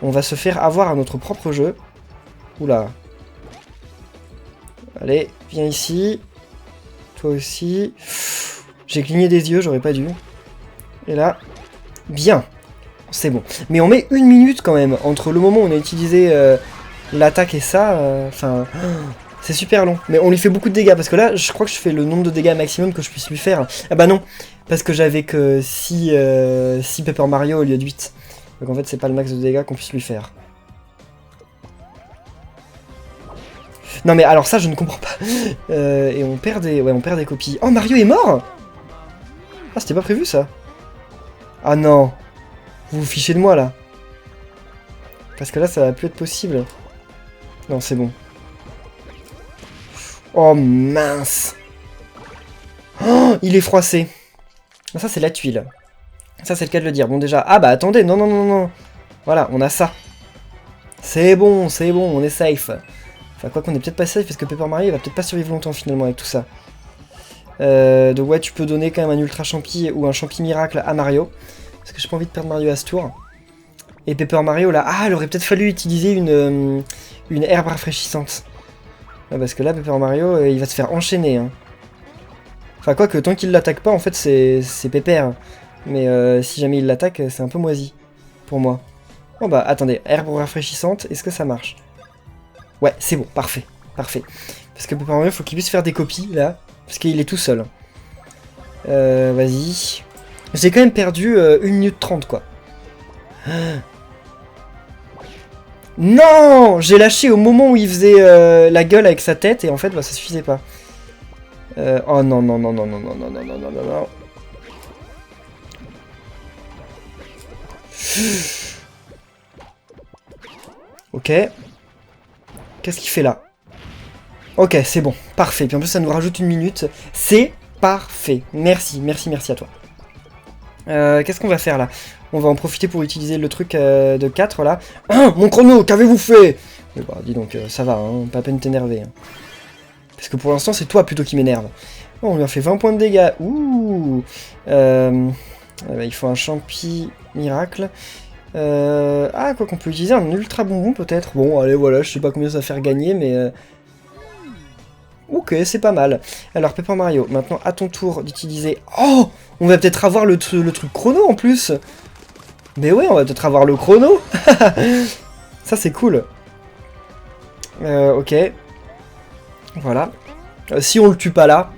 on va se faire avoir à notre propre jeu. Oula. Allez, viens ici. Toi aussi. J'ai cligné des yeux, j'aurais pas dû. Et là, bien. C'est bon. Mais on met 1 minute quand même, entre le moment où on a utilisé... l'attaque et ça, enfin, c'est super long. Mais on lui fait beaucoup de dégâts, parce que là, je crois que je fais le nombre de dégâts maximum que je puisse lui faire. Ah bah non, parce que j'avais que 6 Paper Mario au lieu de 8. Donc en fait, c'est pas le max de dégâts qu'on puisse lui faire. Non mais alors ça, je ne comprends pas. Et on perd des copies. Oh, Mario est mort? Ah, c'était pas prévu, ça. Ah non. Vous vous fichez de moi, là. Parce que là, ça va plus être possible. Non, c'est bon. Oh, mince. Oh, il est froissé. Ça, c'est la tuile. Ça, c'est le cas de le dire. Bon, déjà... Ah, bah, attendez. Non, non, non, non. Voilà, on a ça. C'est bon, on est safe. Enfin, quoi qu'on est peut-être pas safe, parce que Paper Mario, il va peut-être pas survivre longtemps, finalement, avec tout ça. Donc, ouais, tu peux donner quand même un Ultra Champi ou un Champi Miracle à Mario. Parce que j'ai pas envie de perdre Mario à ce tour. Et Paper Mario, là... Ah, il aurait peut-être fallu utiliser une herbe rafraîchissante. Ouais, parce que là, Paper Mario, il va se faire enchaîner. Hein. Enfin, quoi que tant qu'il l'attaque pas, en fait, c'est pépère. Mais si jamais il l'attaque, c'est un peu moisi. Pour moi. Bon bah, attendez. Herbe rafraîchissante, est-ce que ça marche? Ouais, c'est bon. Parfait. Parfait. Parce que Paper Mario, faut qu'il puisse faire des copies, là. Parce qu'il est tout seul. Vas-y. J'ai quand même perdu 1 minute 30, quoi. Non, j'ai lâché au moment où il faisait la gueule avec sa tête et en fait bah, ça suffisait pas. Oh non non non non non non non non non non non non. Ok. Qu'est-ce qu'il fait là? Ok, c'est bon, parfait. Puis en plus ça nous rajoute 1 minute. C'est parfait. Merci, merci, merci à toi. Qu'est-ce qu'on va faire là? On va en profiter pour utiliser le truc de 4 là. Ah, mon chrono, qu'avez-vous fait? Bah, dis donc, ça va, hein, pas à peine t'énerver. Hein. Parce que pour l'instant, c'est toi plutôt qui m'énerve. Oh, on lui a fait 20 points de dégâts. Ouh. Bah, il faut un champi miracle. Ah, quoi qu'on peut utiliser un ultra bonbon peut-être. Bon, allez, voilà, je sais pas combien ça va faire gagner, mais... Ok, c'est pas mal. Alors, Paper Mario, maintenant à ton tour d'utiliser... Oh, on va peut-être avoir le truc chrono en plus. Mais ouais, on va peut-être avoir le chrono. Ça, c'est cool. Ok. Voilà. Si on le tue pas là...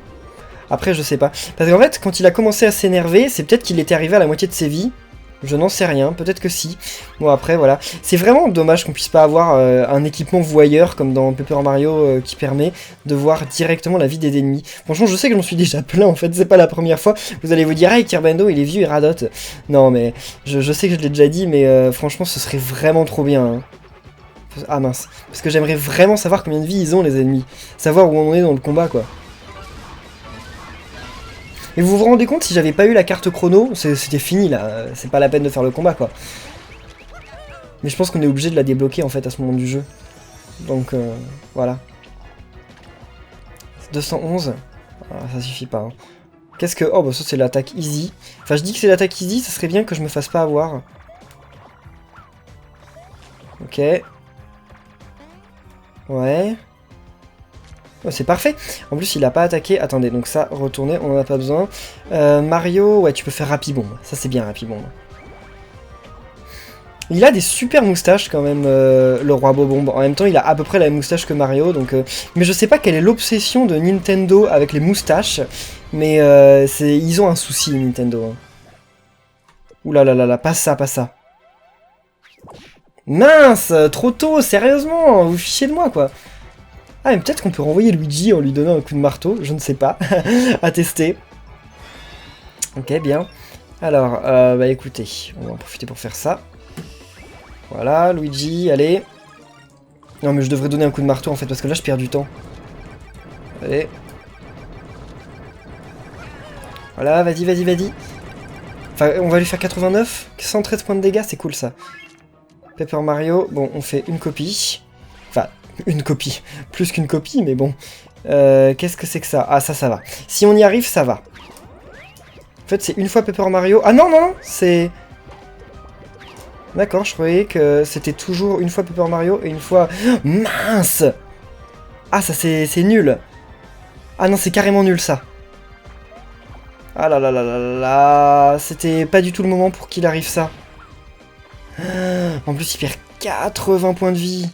Après, je sais pas. Parce qu'en fait, quand il a commencé à s'énerver, c'est peut-être qu'il était arrivé à la moitié de ses vies. Je n'en sais rien, peut-être que si. Bon après voilà, c'est vraiment dommage qu'on puisse pas avoir un équipement voyeur comme dans Paper Mario qui permet de voir directement la vie des ennemis. Franchement je sais que j'en suis déjà plein en fait, c'est pas la première fois. Vous allez vous dire, hey Kirbando il est vieux, il radote. Non mais je sais que je l'ai déjà dit mais franchement ce serait vraiment trop bien. Hein. Ah mince, parce que j'aimerais vraiment savoir combien de vie ils ont les ennemis. Savoir où on est dans le combat quoi. Et vous vous rendez compte, si j'avais pas eu la carte chrono, c'était fini là, c'est pas la peine de faire le combat quoi. Mais je pense qu'on est obligé de la débloquer en fait à ce moment du jeu. Donc voilà. 211. Ah, ça suffit pas. Hein. Qu'est-ce que... Oh bah ça c'est l'attaque easy. Enfin je dis que c'est l'attaque easy, ça serait bien que je me fasse pas avoir. Ok. Ouais. Oh, c'est parfait. En plus, il a pas attaqué. Attendez, donc ça, retourner, on en a pas besoin. Mario, ouais, tu peux faire Rapibombe. Ça, c'est bien, Rapibombe. Il a des super moustaches, quand même, le roi Bobombe. En même temps, il a à peu près la même moustache que Mario, donc... Mais je sais pas quelle est l'obsession de Nintendo avec les moustaches, mais ils ont un souci, Nintendo. Hein. Ouh là là là là, pas ça, pas ça. Mince, trop tôt, sérieusement, vous fichez de moi, quoi. Ah, mais peut-être qu'on peut renvoyer Luigi en lui donnant un coup de marteau, je ne sais pas, à tester. Ok, bien. Alors, bah écoutez, on va en profiter pour faire ça. Voilà, Luigi, allez. Non, mais je devrais donner un coup de marteau en fait, parce que là je perds du temps. Allez. Voilà, vas-y, vas-y, vas-y. Enfin, on va lui faire 89, 113 points de dégâts, c'est cool ça. Paper Mario, bon, on fait une copie. Enfin, une copie. Plus qu'une copie, mais bon. Qu'est-ce que c'est que ça? Ah, ça va. Si on y arrive, ça va. En fait, c'est une fois Paper Mario... Ah non, non, non, c'est... D'accord, je croyais que c'était toujours une fois Paper Mario et une fois... Mince! Ah, ça, c'est nul. Ah non, c'est carrément nul, ça. Ah là là là là là... C'était pas du tout le moment pour qu'il arrive ça. En plus, il perd 80 points de vie.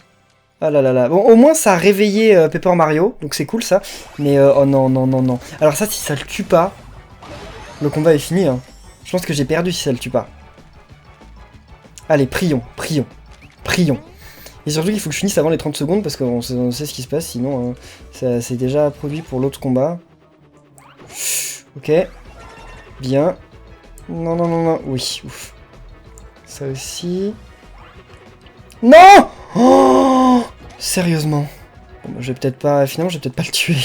Ah là là là. Bon, au moins, ça a réveillé Paper Mario, donc c'est cool, ça. Mais, oh non, non, non, non. Alors ça, si ça le tue pas, le combat est fini, hein. Je pense que j'ai perdu si ça le tue pas. Allez, prions, prions, prions. Et surtout qu'il faut que je finisse avant les 30 secondes, parce qu'on sait ce qui se passe, sinon, ça c'est déjà produit pour l'autre combat. Ok. Bien. Non, non, non, non. Oui, ouf. Ça aussi... Non! Oh! Sérieusement. Bon, bah, je vais peut-être pas... Finalement, je vais peut-être pas le tuer.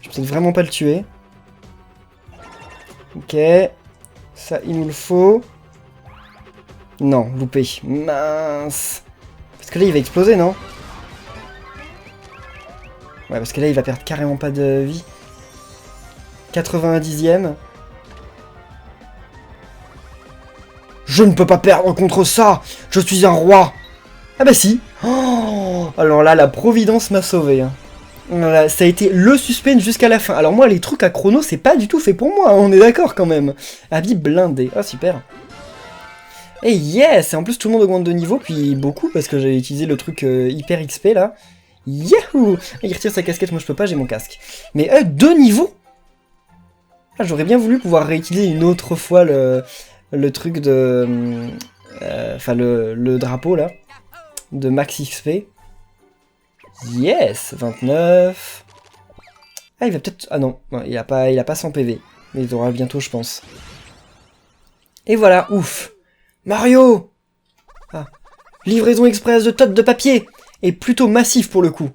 Je vais peut-être vraiment pas le tuer. Ok. Ça, il nous le faut. Non, loupé. Mince. Parce que là, il va exploser, non? Ouais, parce que là, il va perdre carrément pas de vie. 90e. Je ne peux pas perdre contre ça! Je suis un roi! Ah bah si! Oh, alors là, la providence m'a sauvé. Hein. Voilà, ça a été le suspense jusqu'à la fin. Alors moi, les trucs à chrono, c'est pas du tout fait pour moi, hein, on est d'accord quand même. Habit blindé. Ah, super. Et yes! Et en plus, tout le monde augmente de niveau, puis beaucoup, parce que j'ai utilisé le truc hyper XP, là. Yahoo! Il retire sa casquette, moi je peux pas, j'ai mon casque. Mais 2 niveaux? Ah, j'aurais bien voulu pouvoir réutiliser une autre fois le truc de... Enfin, le drapeau, là. De max XP. Yes! 29. Ah, il va peut-être... Ah non, il a pas 100 PV. Mais il aura bientôt, je pense. Et voilà, ouf! Mario! Ah. Livraison express de tonnes de papier! Et plutôt massif pour le coup.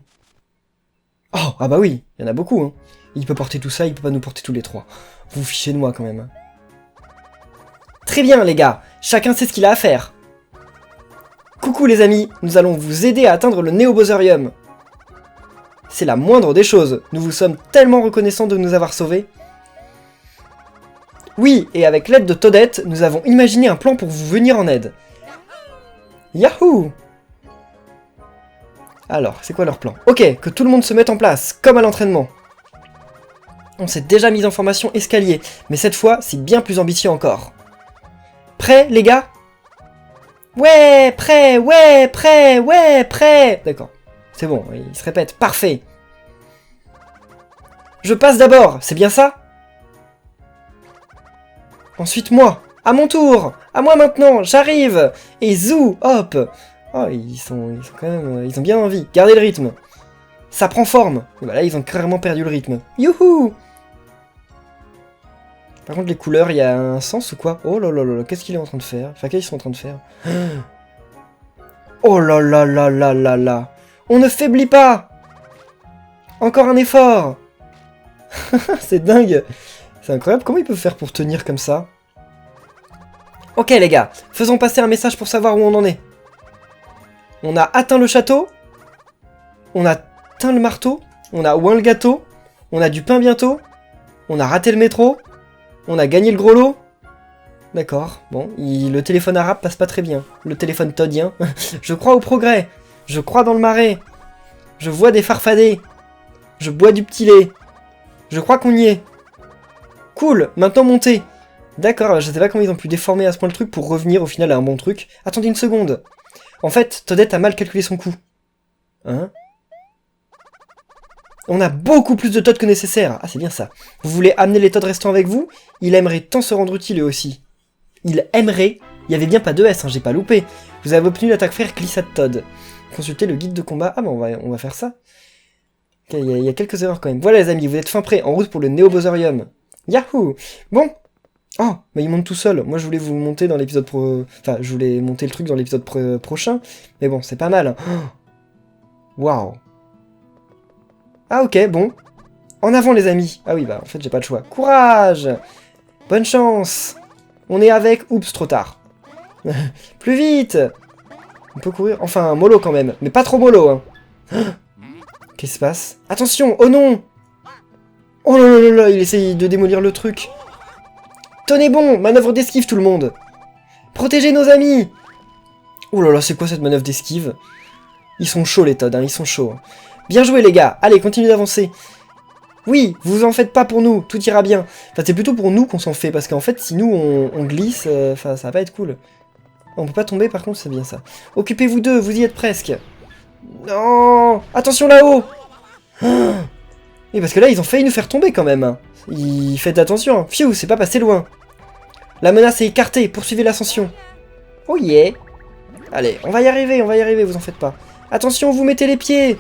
Oh, ah bah oui, il y en a beaucoup, hein. Il peut porter tout ça, il peut pas nous porter tous les 3. Vous vous fichez de moi quand même. Très bien les gars, chacun sait ce qu'il a à faire. Coucou les amis, nous allons vous aider à atteindre le Néo-Bowserium. C'est la moindre des choses, nous vous sommes tellement reconnaissants de nous avoir sauvés. Oui, et avec l'aide de Toadette, nous avons imaginé un plan pour vous venir en aide. Yahoo! Alors, c'est quoi leur plan? Ok, que tout le monde se mette en place, comme à l'entraînement. On s'est déjà mis en formation escalier, mais cette fois, c'est bien plus ambitieux encore. Prêts, les gars? Ouais, prêt, ouais, prêt, ouais, prêt. D'accord, c'est bon, il se répète, parfait. Je passe d'abord, c'est bien ça? Ensuite moi, à mon tour, À moi maintenant, j'arrive. Et zou, hop. Oh, ils sont quand même... Ils ont bien envie. Gardez le rythme. Ça prend forme. Et bah là, ils ont carrément perdu le rythme. Youhou. Par contre, les couleurs, il y a un sens ou quoi? Oh là là là là, qu'est-ce qu'il est en train de faire? Enfin, qu'est-ce qu'ils sont en train de faire? Oh là là là là là là. On ne faiblit pas. Encore un effort. C'est dingue. C'est incroyable. Comment ils peuvent faire pour tenir comme ça? Ok les gars, faisons passer un message pour savoir où on en est. On a atteint le château. On a atteint le marteau. On a oint le gâteau. On a du pain bientôt. On a raté le métro. On a gagné le gros lot. D'accord, bon, le téléphone arabe passe pas très bien. Le téléphone todien. Je crois au progrès. Je crois dans le marais. Je vois des farfadets. Je bois du petit lait. Je crois qu'on y est. Cool, maintenant montez. D'accord, je sais pas comment ils ont pu déformer à ce point le truc pour revenir au final à un bon truc. Attendez une seconde. En fait, Toadette a mal calculé son coût. Hein? On a beaucoup plus de Toad que nécessaire. Ah, c'est bien ça. Vous voulez amener les Toads restants avec vous? Il aimerait tant se rendre utile eux aussi. Il aimerait. Il y avait bien pas de S, hein, j'ai pas loupé. Vous avez obtenu l'attaque frère Glissade Toad. Consultez le guide de combat. Ah, bon, on va faire ça. Il y a quelques erreurs quand même. Voilà les amis, vous êtes fin prêts, en route pour le Néobosaurium. Yahoo! Bon. Oh, mais il monte tout seul. Moi, je voulais vous monter dans l'épisode Enfin, je voulais monter le truc dans l'épisode prochain. Mais bon, c'est pas mal. Waouh. Ah, ok, bon. En avant, les amis. Ah oui, bah, en fait, j'ai pas le choix. Courage! Bonne chance! On est avec... Oups, trop tard. Plus vite! On peut courir... Enfin, mollo quand même. Mais pas trop mollo, hein. Qu'est-ce qui se passe? Attention! Oh non! Oh là là là là, il essaye de démolir le truc. Tenez bon! Manœuvre d'esquive, tout le monde! Protégez nos amis! Oh là là, c'est quoi cette manœuvre d'esquive? Ils sont chauds, les Toads, hein, ils sont chauds. Hein. Bien joué, les gars! Allez, continuez d'avancer. Oui, vous en faites pas pour nous, tout ira bien. Enfin, c'est plutôt pour nous qu'on s'en fait, parce qu'en fait, si nous, on glisse, enfin, ça va pas être cool. On peut pas tomber, par contre, c'est bien ça. Occupez-vous d'eux, vous y êtes presque. Non! Attention là-haut! Et parce que là, ils ont failli nous faire tomber, quand même. Hein. Faites attention. Pfiou, c'est pas passé loin. La menace est écartée, poursuivez l'ascension. Oh yeah! Allez, on va y arriver, vous en faites pas. Attention, vous mettez les pieds!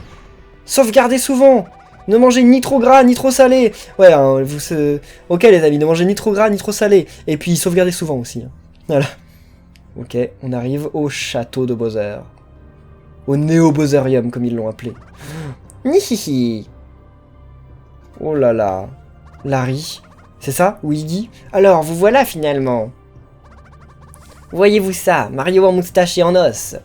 Sauvegardez souvent! Ne mangez ni trop gras, ni trop salé. Ouais, hein, ok les amis, ne mangez ni trop gras, ni trop salé. Et puis sauvegardez souvent aussi. Hein. Voilà. Ok, on arrive au château de Bowser. Au Néobosaurium, comme ils l'ont appelé. Nihihi. Oh là là. Larry. C'est ça? Ouiggy? Alors, vous voilà finalement. Voyez-vous ça? Mario en moustache et en os.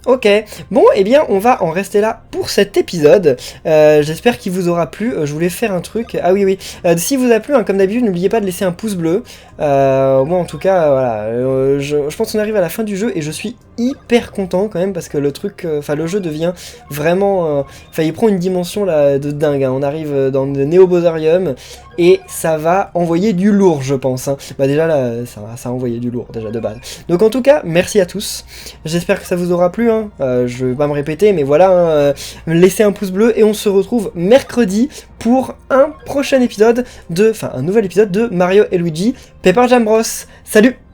Ok, bon, eh bien, on va en rester là pour cet épisode. J'espère qu'il vous aura plu. Je voulais faire un truc. Ah oui, oui. Si vous a plu, hein, comme d'habitude, n'oubliez pas de laisser un pouce bleu. Moi, en tout cas, voilà. Je pense qu'on arrive à la fin du jeu et je suis hyper content quand même parce que le truc, enfin, le jeu devient vraiment. Enfin, il prend une dimension là de dingue. Hein. On arrive dans le Néobosaurium et ça va envoyer du lourd, je pense. Hein. Bah déjà là, ça a envoyé du lourd déjà de base. Donc en tout cas, merci à tous. J'espère que ça vous aura plu. Hein. Je vais pas me répéter, mais voilà, laissez un pouce bleu et on se retrouve mercredi pour un prochain épisode un nouvel épisode de Mario et Luigi Paper Jam Bros. Salut!